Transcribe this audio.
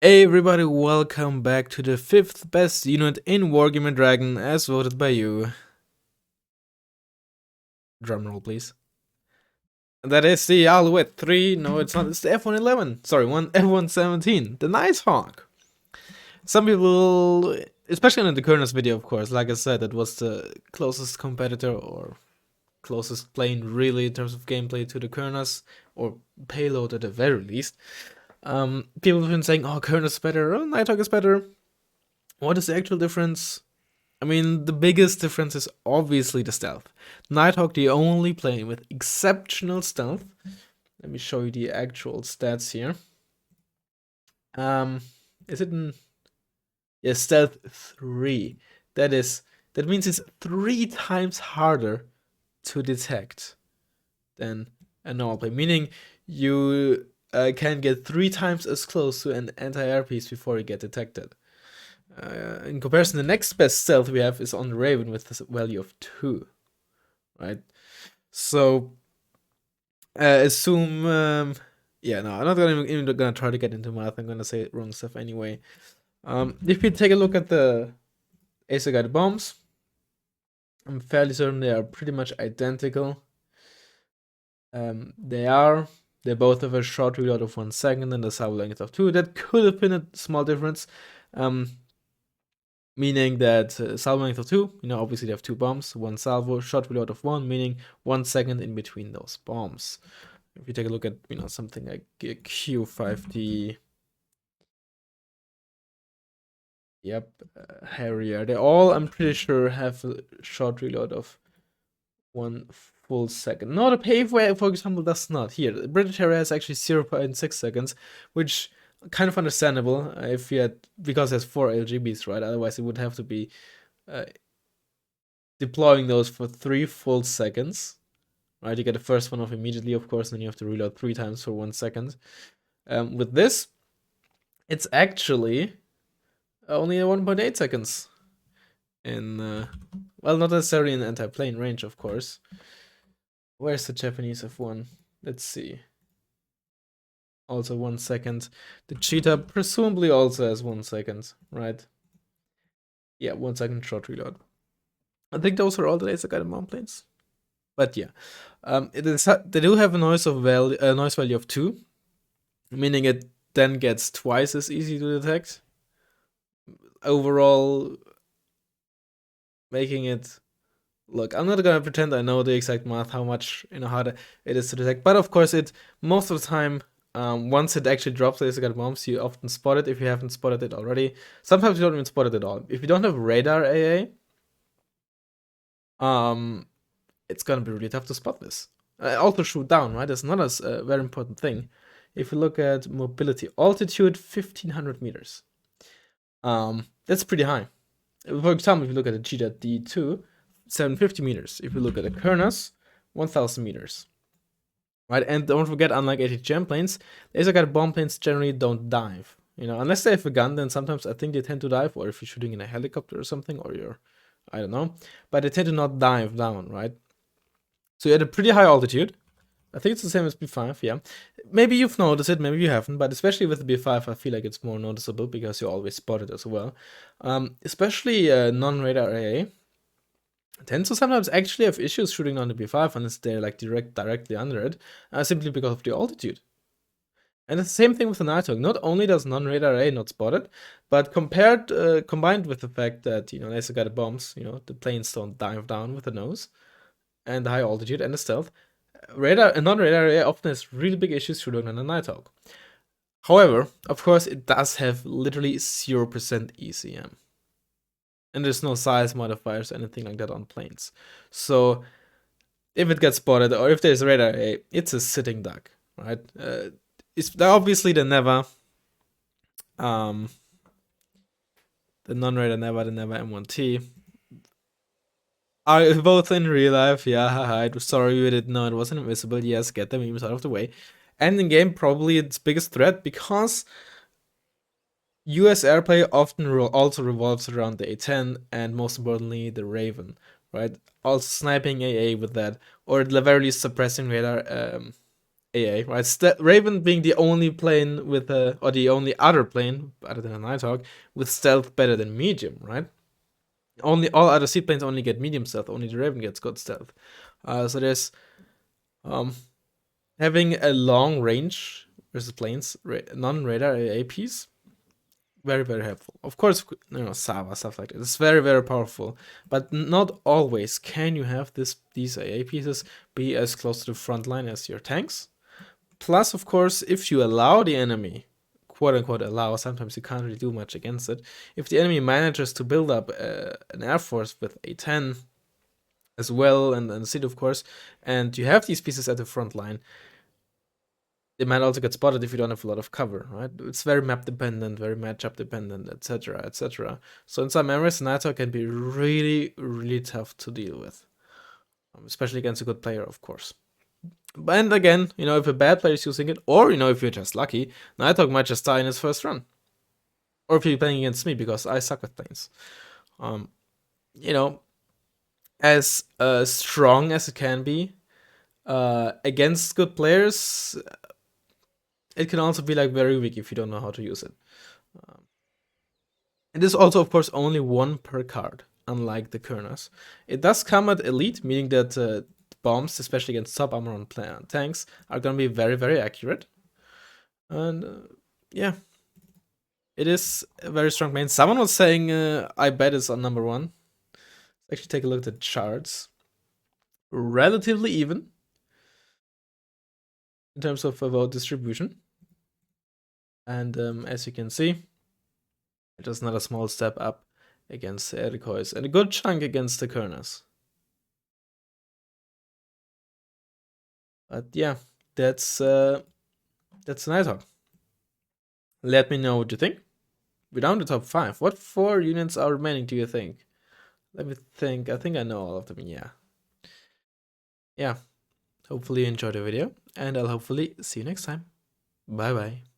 Hey everybody, welcome back to the 5th best unit in Wargame and Dragon as voted by you. Drumroll please. And that is the Alouette 3, no it's not, it's the F111, sorry, F117, the Nighthawk. Some people, especially in the Kerners video of course, like I said, it was the closest competitor or closest plane really in terms of gameplay to the Kerners, or payload at the very least. People have been saying, oh, Kerners is better, oh, Nighthawk is better. What is the actual difference? I mean, the biggest difference is obviously the stealth. Nighthawk, the only plane with exceptional stealth. Let me show you the actual stats here. Is it in... Yeah, stealth 3. That means it's 3 times harder to detect than a normal plane. Meaning you can get 3 times as close to an anti-air piece before you get detected. In comparison, the next best stealth we have is on the Raven with this value of 2, right? So assume, yeah, no, I'm not even gonna try to get into math. I'm gonna say wrong stuff anyway. If you take a look at the Acer Guided Bombs, I'm fairly certain they are pretty much identical. They both have a short reload of 1 second and a salvo length of 2. That could have been a small difference. Meaning that salvo length of 2, obviously they have 2 bombs, 1 salvo, shot reload of 1, meaning 1 second in between those bombs. If you take a look at, something like Q5D, yep, Harrier, they all, I'm pretty sure, have a short reload of 1 full second. No, the Paveway, for example, does not. Here, the British Harrier has actually 0.6 seconds, which kind of understandable if you had, because there's 4 LGBs, right? Otherwise it would have to be deploying those for 3 full seconds, right? You get the first one off immediately, of course, and then you have to reload 3 times for 1 second. With this, it's actually only 1.8 seconds in, well, not necessarily in anti-plane range, of course. Where's the Japanese F1? Let's see. Also 1 second. The Cheetah presumably also has 1 second, right? Yeah, 1 second short reload. I think those are all the laser guided mount planes. But yeah, they do have a noise value of 2, meaning it then gets twice as easy to detect. Overall, making it, look, I'm not gonna pretend I know the exact math, how much, harder it is to detect, but of course it, most of the time, once it actually drops laser guided bombs, you often spot it if you haven't spotted it already. Sometimes you don't even spot it at all. If you don't have radar AA, it's gonna be really tough to spot this. Also shoot down, right? That's not a very important thing. If you look at mobility, altitude 1500 meters. That's pretty high. For example, if you look at the Cheetah D2, 750 meters. If you look at the Kerners, 1000 meters. Right, and don't forget, unlike ATGM planes, laser guided bomb planes generally don't dive. Unless they have a gun, then sometimes I think they tend to dive, or if you're shooting in a helicopter or something, or you're, I don't know, but they tend to not dive down, right? So you're at a pretty high altitude. I think it's the same as B5, yeah. Maybe you've noticed it, maybe you haven't, but especially with the B5, I feel like it's more noticeable because you always spot it as well. Especially non-radar AA tends to sometimes actually have issues shooting on the B5 unless they're like directly under it, simply because of the altitude. And it's the same thing with the Nighthawk. Not only does non-radar AA not spot it, but combined with the fact that, laser guided bombs, the planes don't dive down with the nose, and the high altitude and the stealth, radar and non-radar AA often has really big issues shooting on the Nighthawk. However, of course, it does have literally 0% ECM. And there's no size modifiers or anything like that on planes. So if it gets spotted or if there's radar AA, it's a sitting duck, right? It's obviously the Neva, the non-radar Neva, the Neva M1T, are both in real life. Yeah, sorry you didn't know it wasn't invisible. Yes, get the memes out of the way. And in game, probably its biggest threat because US airplay often also revolves around the A10 and most importantly the Raven, right? Also sniping AA with that, or at the very least suppressing radar AA, right? Raven being the only plane with or the only other plane other than a Nighthawk with stealth better than medium, right? Only all other seed planes only get medium stealth. Only the Raven gets good stealth. So there's having a long range versus planes, non-radar APs, very, very helpful. Of course, Sava, stuff like that. It's very, very powerful. But not always can you have these AA pieces be as close to the front line as your tanks. Plus, of course, if you allow the enemy, quote unquote allow, sometimes you can't really do much against it. If the enemy manages to build up an air force with a 10 as well, and the seed, of course, and you have these pieces at the front line, they might also get spotted if you don't have a lot of cover, right? It's very map dependent, very matchup dependent, etc., etc. So in some areas, Nighthawk can be really, really tough to deal with, especially against a good player, of course. And again, if a bad player is using it, or if you're just lucky, Nighthawk might just die in his first run. Or if you're playing against me, because I suck with planes. As strong as it can be against good players, it can also be like very weak if you don't know how to use it. It is also, of course, only one per card, unlike the Kerners. It does come at elite, meaning that bombs, especially against top armor on tanks, are going to be very, very accurate. And yeah, it is a very strong main. Someone was saying, I bet it's on number 1. Let's actually take a look at the charts. Relatively even in terms of vote distribution. And as you can see, it is not a small step up against the Erikois and a good chunk against the Kerners. But yeah, that's Nighthawk. Let me know what you think. We're down to top 5. What 4 units are remaining, do you think? Let me think. I think I know all of them, yeah. Yeah. Hopefully you enjoyed the video, and I'll hopefully see you next time. Bye bye.